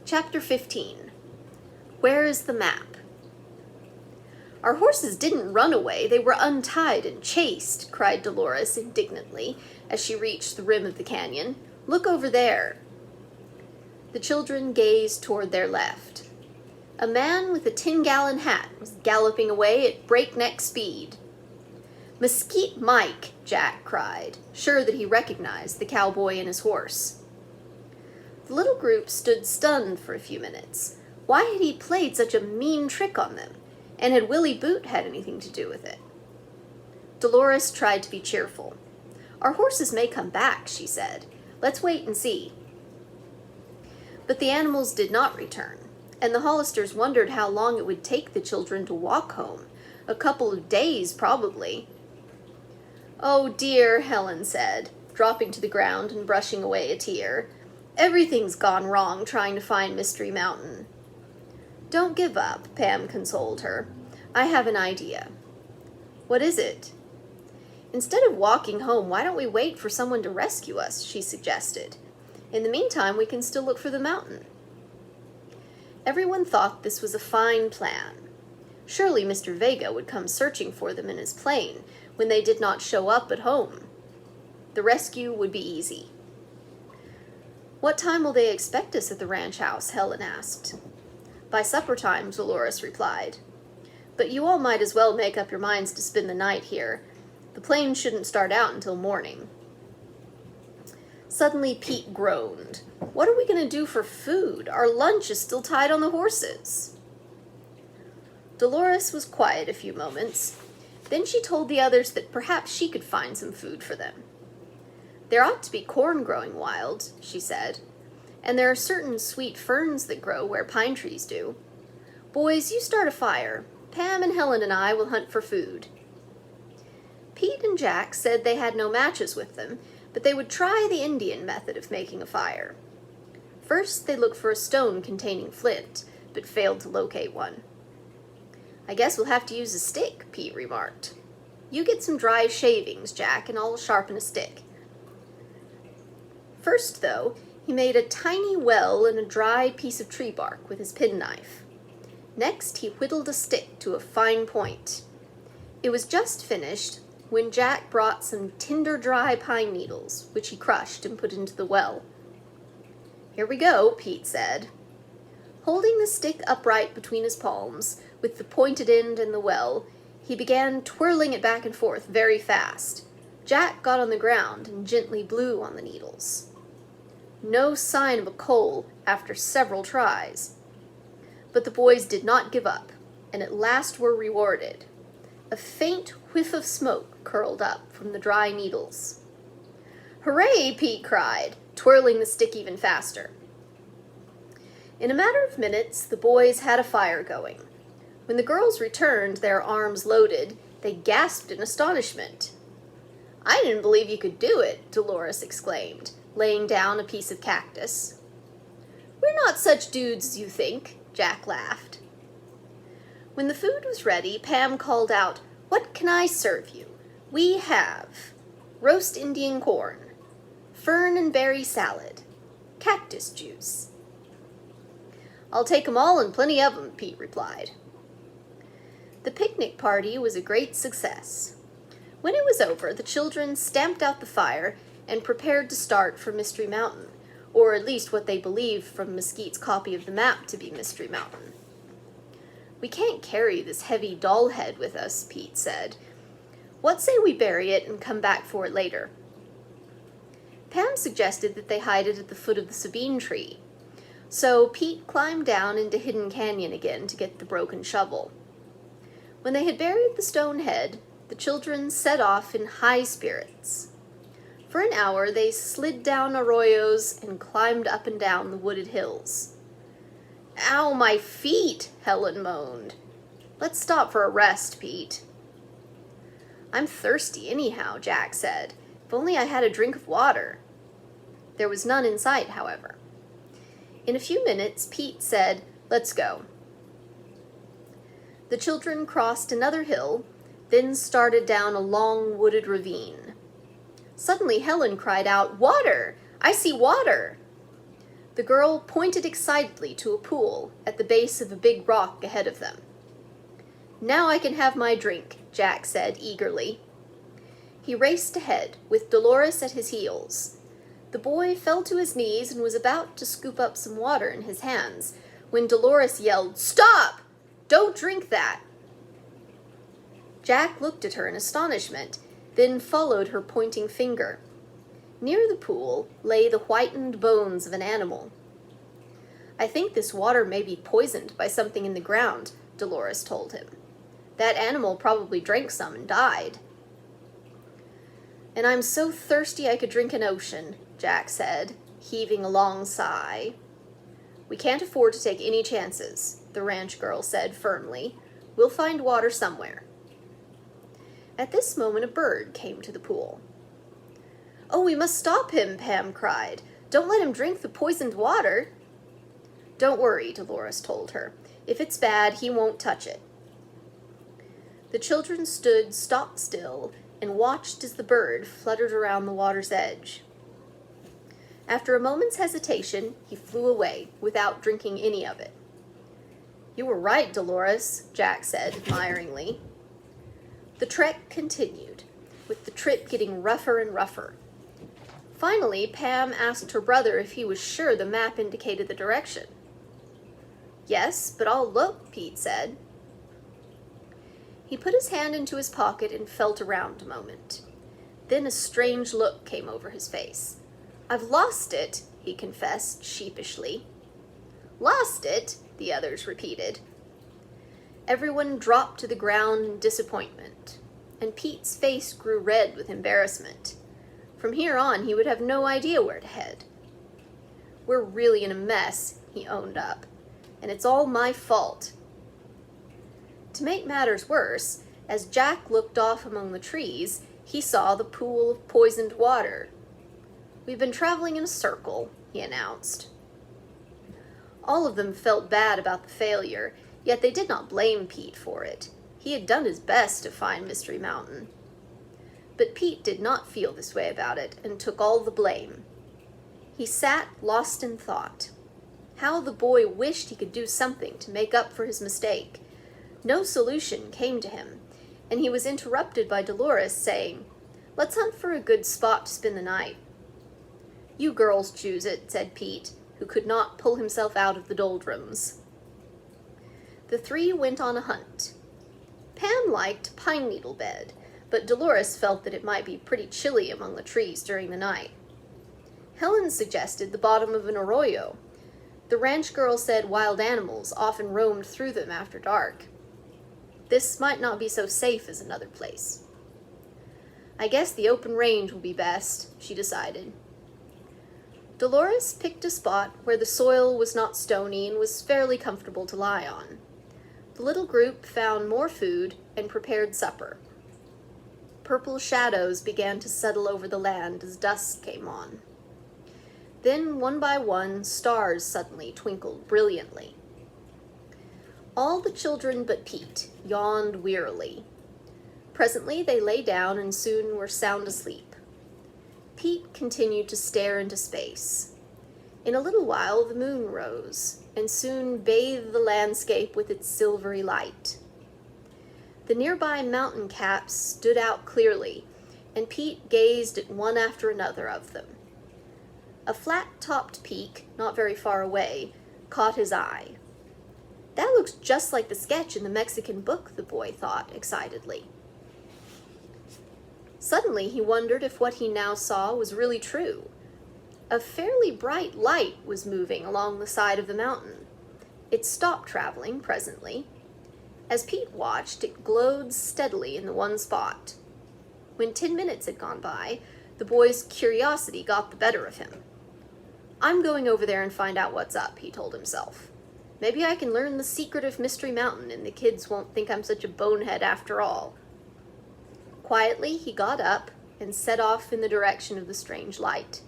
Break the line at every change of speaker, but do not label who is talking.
Chapter 15. Where is the map? Our horses didn't run away, they were untied and chased, cried Dolores indignantly as she reached the rim of the canyon. Look over there. The children gazed toward their left. A man with a 10-gallon hat was galloping away at breakneck speed. Mesquite Mike, Jack cried, sure that he recognized the cowboy and his horse. The little group stood stunned for a few minutes. Why had he played such a mean trick on them? And had Willie Boot had anything to do with it? Dolores tried to be cheerful. Our horses may come back, she said. Let's wait and see. But the animals did not return, and the Hollisters wondered how long it would take the children to walk home. A couple of days, probably. Oh dear, Helen said, dropping to the ground and brushing away a tear. Everything's gone wrong trying to find Mystery Mountain. Don't give up, Pam consoled her. I have an idea. What is it? Instead of walking home, why don't we wait for someone to rescue us, she suggested. In the meantime, we can still look for the mountain. Everyone thought this was a fine plan. Surely Mr. Vega would come searching for them in his plane when they did not show up at home. The rescue would be easy. What time will they expect us at the ranch house? Helen asked. By supper time, Dolores replied. But you all might as well make up your minds to spend the night here. The plane shouldn't start out until morning. Suddenly Pete groaned. What are we going to do for food? Our lunch is still tied on the horses. Dolores was quiet a few moments. Then she told the others that perhaps she could find some food for them. There ought to be corn growing wild, she said, and there are certain sweet ferns that grow where pine trees do. Boys, you start a fire. Pam and Helen and I will hunt for food. Pete and Jack said they had no matches with them, but they would try the Indian method of making a fire. First, they looked for a stone containing flint, but failed to locate one. I guess we'll have to use a stick, Pete remarked. You get some dry shavings, Jack, and I'll sharpen a stick. First, though, he made a tiny well in a dry piece of tree bark with his penknife. Next, he whittled a stick to a fine point. It was just finished when Jack brought some tinder dry pine needles, which he crushed and put into the well. Here we go, Pete said. Holding the stick upright between his palms, with the pointed end in the well, he began twirling it back and forth very fast. Jack got on the ground and gently blew on the needles. No sign of a coal after several tries. But the boys did not give up, and at last were rewarded. A faint whiff of smoke curled up from the dry needles. Hooray, Pete cried, twirling the stick even faster. In a matter of minutes, the boys had a fire going. When the girls returned, their arms loaded, they gasped in astonishment. I didn't believe you could do it, Dolores exclaimed, laying down a piece of cactus. We're not such dudes as you think, Jack laughed. When the food was ready, Pam called out, What can I serve you? We have roast Indian corn, fern and berry salad, cactus juice. I'll take 'em all and plenty of 'em, Pete replied. The picnic party was a great success. When it was over, the children stamped out the fire and prepared to start for Mystery Mountain, or at least what they believed from Mesquite's copy of the map to be Mystery Mountain. We can't carry this heavy doll head with us, Pete said. What say we bury it and come back for it later? Pam suggested that they hide it at the foot of the Sabine tree. So Pete climbed down into Hidden Canyon again to get the broken shovel. When they had buried the stone head, the children set off in high spirits. For an hour they slid down arroyos and climbed up and down the wooded hills. Ow, my feet, Helen moaned. Let's stop for a rest, Pete. I'm thirsty anyhow, Jack said. If only I had a drink of water. There was none in sight, however. In a few minutes, Pete said, Let's go. The children crossed another hill, then started down a long wooded ravine. Suddenly Helen cried out, Water! I see water! The girl pointed excitedly to a pool at the base of a big rock ahead of them. "Now I can have my drink," Jack said eagerly. He raced ahead, with Dolores at his heels. The boy fell to his knees and was about to scoop up some water in his hands when Dolores yelled, "Stop! Don't drink that!" Jack looked at her in astonishment, then followed her pointing finger. Near the pool lay the whitened bones of an animal. "I think this water may be poisoned by something in the ground," Dolores told him. "That animal probably drank some and died." "And I'm so thirsty I could drink an ocean," Jack said, heaving a long sigh. "We can't afford to take any chances," the ranch girl said firmly. "We'll find water somewhere." At this moment a bird came to the pool. "Oh, we must stop him," Pam cried. "Don't let him drink the poisoned water." "Don't worry," Dolores told her. "If it's bad, he won't touch it." The children stood stock still and watched as the bird fluttered around the water's edge. After a moment's hesitation, he flew away without drinking any of it. "You were right, Dolores," Jack said admiringly. The trek continued, with the trip getting rougher and rougher. Finally, Pam asked her brother if he was sure the map indicated the direction. "Yes, but I'll look," Pete said. He put his hand into his pocket and felt around a moment. Then a strange look came over his face. "I've lost it," he confessed sheepishly. "Lost it?" the others repeated. Everyone dropped to the ground in disappointment, and Pete's face grew red with embarrassment. From here on, he would have no idea where to head. "We're really in a mess," he owned up, "and it's all my fault." To make matters worse, as Jack looked off among the trees, he saw the pool of poisoned water. "We've been traveling in a circle," he announced. All of them felt bad about the failure, yet they did not blame Pete for it. He had done his best to find Mystery Mountain. But Pete did not feel this way about it and took all the blame. He sat lost in thought. How the boy wished he could do something to make up for his mistake. No solution came to him, and he was interrupted by Dolores saying, "Let's hunt for a good spot to spend the night." "You girls choose it," said Pete, who could not pull himself out of the doldrums. The three went on a hunt. Pam liked Pine Needle Bed, but Dolores felt that it might be pretty chilly among the trees during the night. Helen suggested the bottom of an arroyo. The ranch girl said wild animals often roamed through them after dark. This might not be so safe as another place. "I guess the open range will be best," she decided. Dolores picked a spot where the soil was not stony and was fairly comfortable to lie on. The little group found more food and prepared supper. Purple shadows began to settle over the land as dusk came on. Then, one by one, stars suddenly twinkled brilliantly. All the children but Pete yawned wearily. Presently they lay down and soon were sound asleep. Pete continued to stare into space. In a little while the moon rose, and soon bathed the landscape with its silvery light. The nearby mountain caps stood out clearly, and Pete gazed at one after another of them. A flat-topped peak, not very far away, caught his eye. "That looks just like the sketch in the Mexican book," the boy thought excitedly. Suddenly he wondered if what he now saw was really true. A fairly bright light was moving along the side of the mountain. It stopped traveling presently. As Pete watched, it glowed steadily in the one spot. When 10 minutes had gone by, the boy's curiosity got the better of him. "I'm going over there and find out what's up," he told himself. "Maybe I can learn the secret of Mystery Mountain and the kids won't think I'm such a bonehead after all." Quietly, he got up and set off in the direction of the strange light.